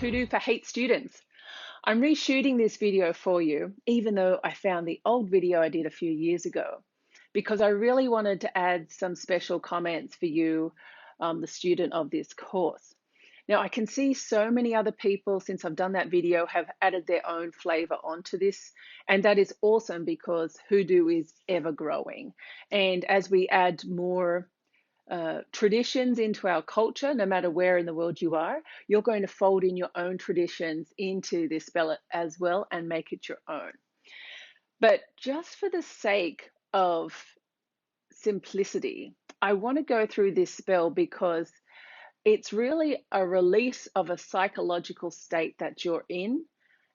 Hoodoo for Hate students. I'm reshooting this video for you, even though I found the old video I did a few years ago, because I really wanted to add some special comments for you, the student of this course. Now, I can see so many other people, since I've done that video, have added their own flavor onto this. And that is awesome because Hoodoo is ever growing. And as we add more traditions into our culture, no matter where in the world you are, you're going to fold in your own traditions into this spell as well and make it your own. But just for the sake of simplicity, I want to go through this spell because it's really a release of a psychological state that you're in,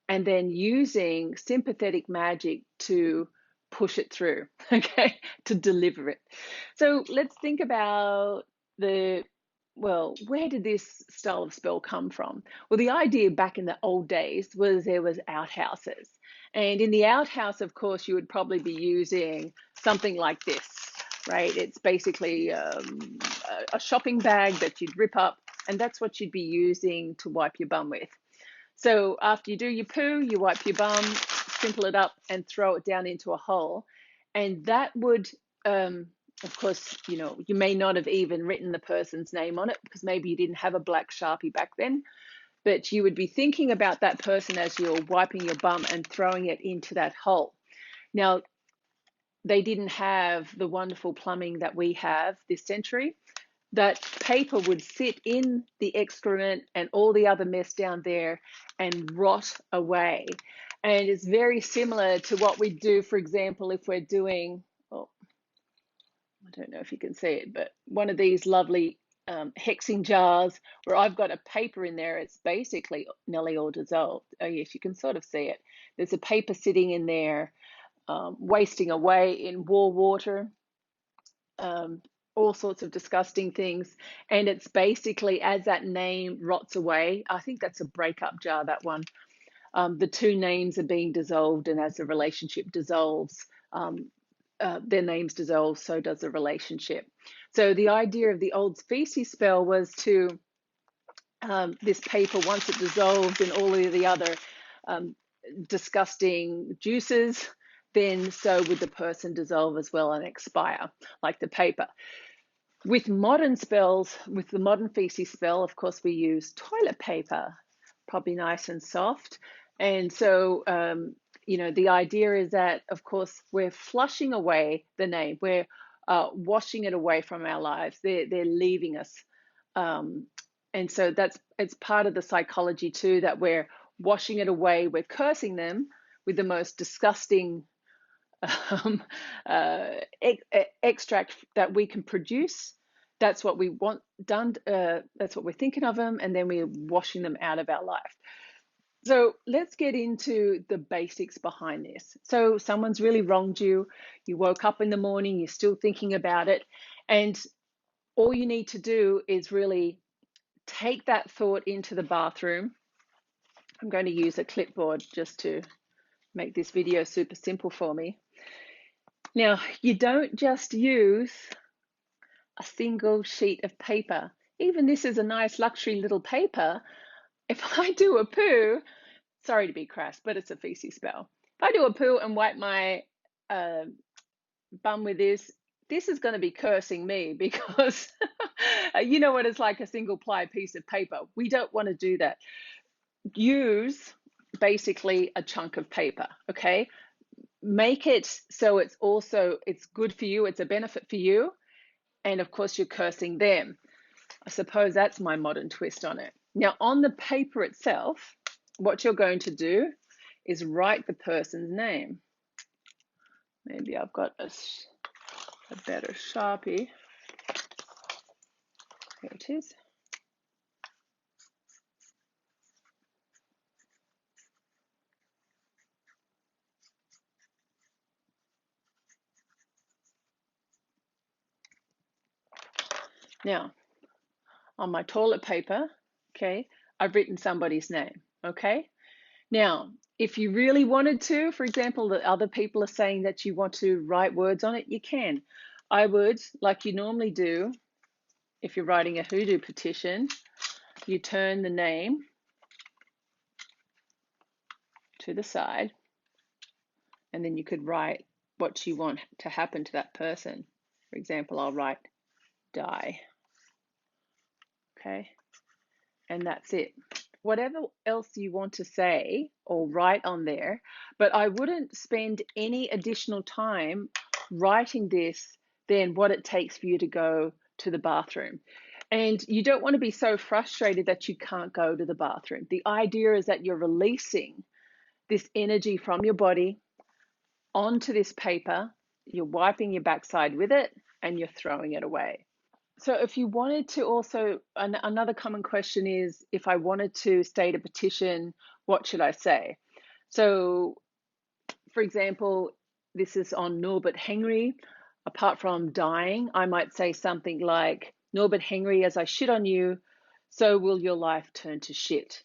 and then using sympathetic magic to push it through, okay, to deliver it. So let's think about where did this style of spell come from? Well, the idea back in the old days was there was outhouses. And in the outhouse, of course, you would probably be using something like this, right? It's basically a shopping bag that you'd rip up, and that's what you'd be using to wipe your bum with. So after you do your poo, you wipe your bum, simple it up, and throw it down into a hole. And that would, of course, you may not have even written the person's name on it because maybe you didn't have a black Sharpie back then, but you would be thinking about that person as you're wiping your bum and throwing it into that hole. Now, they didn't have the wonderful plumbing that we have this century. That paper would sit in the excrement and all the other mess down there and rot away. And it's very similar to what we do, for example, if we're doing, I don't know if you can see it, but one of these lovely hexing jars where I've got a paper in there, it's basically nearly all dissolved. Oh yes, you can sort of see it. There's a paper sitting in there, wasting away in warm water. All sorts of disgusting things, and it's basically, as that name rots away, I think that's a breakup jar, that one. The two names are being dissolved, and as the relationship dissolves, their names dissolve, so does the relationship. So the idea of the old Feces spell was to, this paper, once it dissolved in all of the other disgusting juices, then so would the person dissolve as well and expire, like the paper. With modern spells, with the modern Feces spell, of course, we use toilet paper, probably nice and soft. And so, the idea is that, of course, we're flushing away the name. We're washing it away from our lives. They're leaving us. And so it's part of the psychology too, that we're washing it away. We're cursing them with the most disgusting extract that we can produce. That's what we want done. That's what we're thinking of them, and then we're washing them out of our life. So let's get into the basics behind this. So someone's really wronged you. You woke up in the morning, you're still thinking about it, and all you need to do is really take that thought into the bathroom. I'm going to use a clipboard just to make this video super simple for me. Now, you don't just use a single sheet of paper. Even this is a nice luxury little paper. If I do a poo, sorry to be crass, but it's a Feces spell. If I do a poo and wipe my bum with this is going to be cursing me, because you know what it's like, a single ply piece of paper. We don't want to do that. Use basically a chunk of paper, okay? Make it so it's good for you, it's a benefit for you, and of course you're cursing them. I suppose that's my modern twist on it. Now, on the paper itself, what you're going to do is write the person's name. Maybe I've got a better Sharpie. Here it is. Now, on my toilet paper, okay, I've written somebody's name, okay? Now, if you really wanted to, for example, the other people are saying that you want to write words on it, you can. I would, like you normally do, if you're writing a Hoodoo petition, you turn the name to the side, and then you could write what you want to happen to that person. For example, I'll write die. Okay, and that's it. Whatever else you want to say or write on there, but I wouldn't spend any additional time writing this than what it takes for you to go to the bathroom. And you don't want to be so frustrated that you can't go to the bathroom. The idea is that you're releasing this energy from your body onto this paper, you're wiping your backside with it, and you're throwing it away. So if you wanted to also, another common question is, if I wanted to state a petition, what should I say? So, for example, this is on Norbert Henry. Apart from dying, I might say something like, Norbert Henry, as I shit on you, so will your life turn to shit.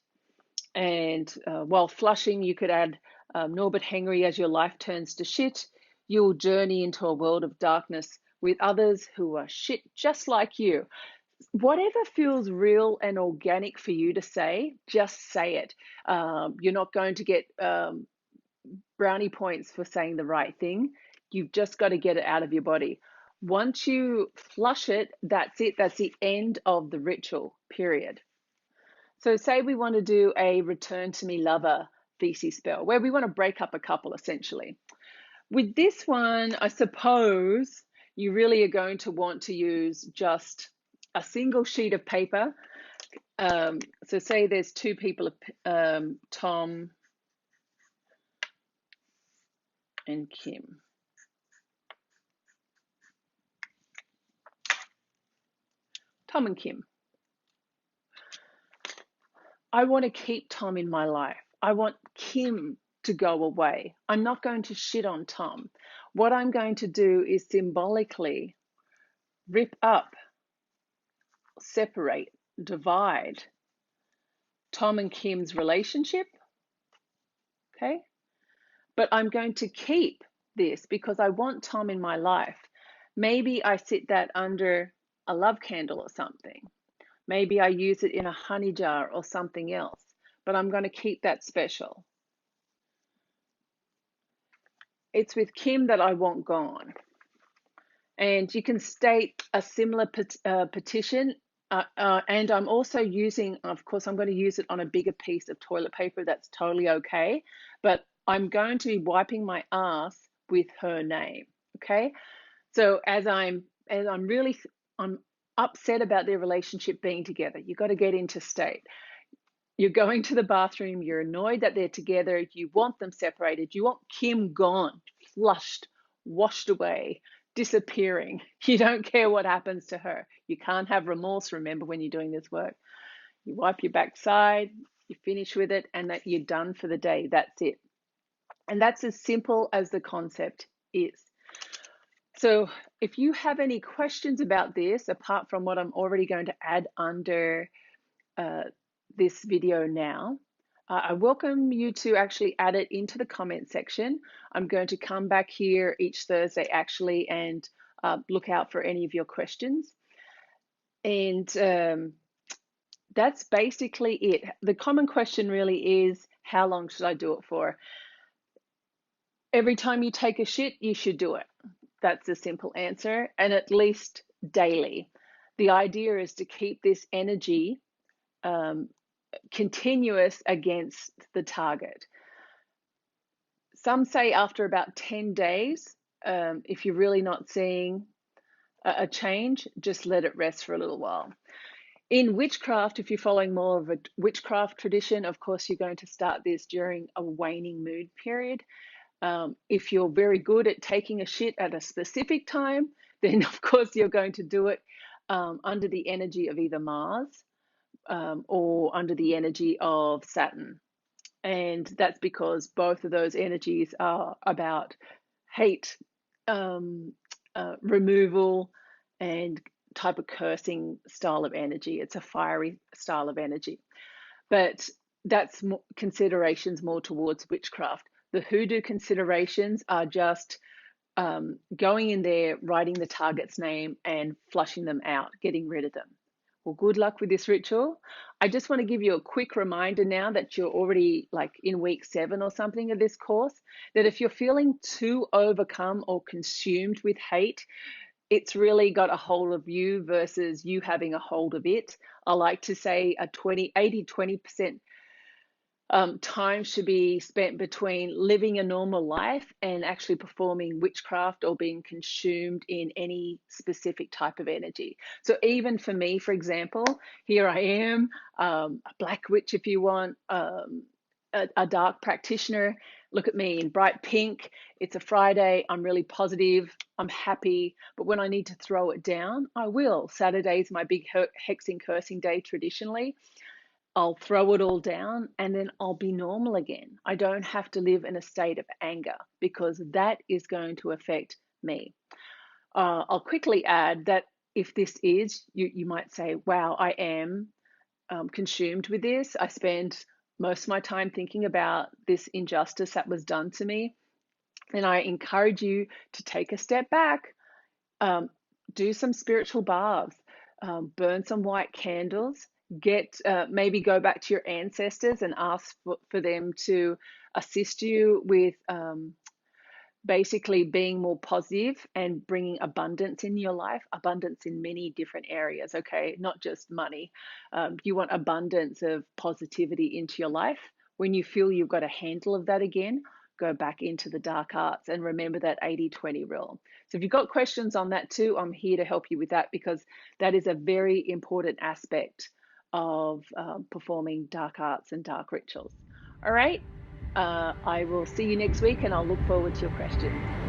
And while flushing, you could add, Norbert Henry, as your life turns to shit, you'll journey into a world of darkness with others who are shit just like you. Whatever feels real and organic for you to say, just say it. You're not going to get brownie points for saying the right thing. You've just got to get it out of your body. Once you flush it, that's it. That's the end of the ritual, period. So say we want to do a return to me lover feces spell, where we want to break up a couple essentially. With this one, I suppose you really are going to want to use just a single sheet of paper. So say there's two people, Tom and Kim. Tom and Kim. I want to keep Tom in my life. I want Kim to go away. I'm not going to shit on Tom. What I'm going to do is symbolically rip up, separate, divide Tom and Kim's relationship. Okay? But I'm going to keep this because I want Tom in my life. Maybe I sit that under a love candle or something. Maybe I use it in a honey jar or something else, but I'm going to keep that special. It's with Kim that I want gone. And you can state a similar petition. And I'm also using, of course, I'm going to use it on a bigger piece of toilet paper. That's totally okay. But I'm going to be wiping my ass with her name. Okay. So I'm upset about their relationship being together. You've got to get into state. You're going to the bathroom. You're annoyed that they're together. You want them separated. You want Kim gone, flushed, washed away, disappearing. You don't care what happens to her. You can't have remorse, remember, when you're doing this work. You wipe your backside, you finish with it, and that you're done for the day. That's it. And that's as simple as the concept is. So if you have any questions about this, apart from what I'm already going to add under this video now, I welcome you to actually add it into the comment section. I'm going to come back here each Thursday actually and look out for any of your questions. And that's basically it. The common question really is, how long should I do it for? Every time you take a shit, you should do it. That's the simple answer, and at least daily. The idea is to keep this energy continuous against the target. Some say after about 10 days, if you're really not seeing a change, just let it rest for a little while. In witchcraft, if you're following more of a witchcraft tradition, of course, you're going to start this during a waning mood period. If you're very good at taking a shit at a specific time, then of course you're going to do it under the energy of either Mars or under the energy of Saturn. And that's because both of those energies are about hate, removal, and type of cursing style of energy. It's a fiery style of energy. But that's considerations more towards witchcraft. The Hoodoo considerations are just going in there, writing the target's name and flushing them out, getting rid of them. well, good luck with this ritual. I just want to give you a quick reminder now that you're already like in week 7 or something of this course, that if you're feeling too overcome or consumed with hate, it's really got a hold of you versus you having a hold of it. I like to say a 20% time should be spent between living a normal life and actually performing witchcraft or being consumed in any specific type of energy. So even for me, for example, here I am, a black witch if you want, a dark practitioner. Look at me in bright pink. It's a Friday. I'm really positive. I'm happy. But when I need to throw it down, I will. Saturday's my big hexing cursing day traditionally. I'll throw it all down and then I'll be normal again. I don't have to live in a state of anger because that is going to affect me. I'll quickly add that if this is, you might say, wow, I am consumed with this. I spend most of my time thinking about this injustice that was done to me. And I encourage you to take a step back, um, do some spiritual baths, burn some white candles, maybe go back to your ancestors and ask for them to assist you with basically being more positive and bringing abundance in your life, abundance in many different areas, okay? Not just money. You want abundance of positivity into your life. When you feel you've got a handle of that again, go back into the dark arts and remember that 80-20 rule. So if you've got questions on that too, I'm here to help you with that because that is a very important aspect of performing dark arts and dark rituals. All right. I will see you next week and I'll look forward to your questions.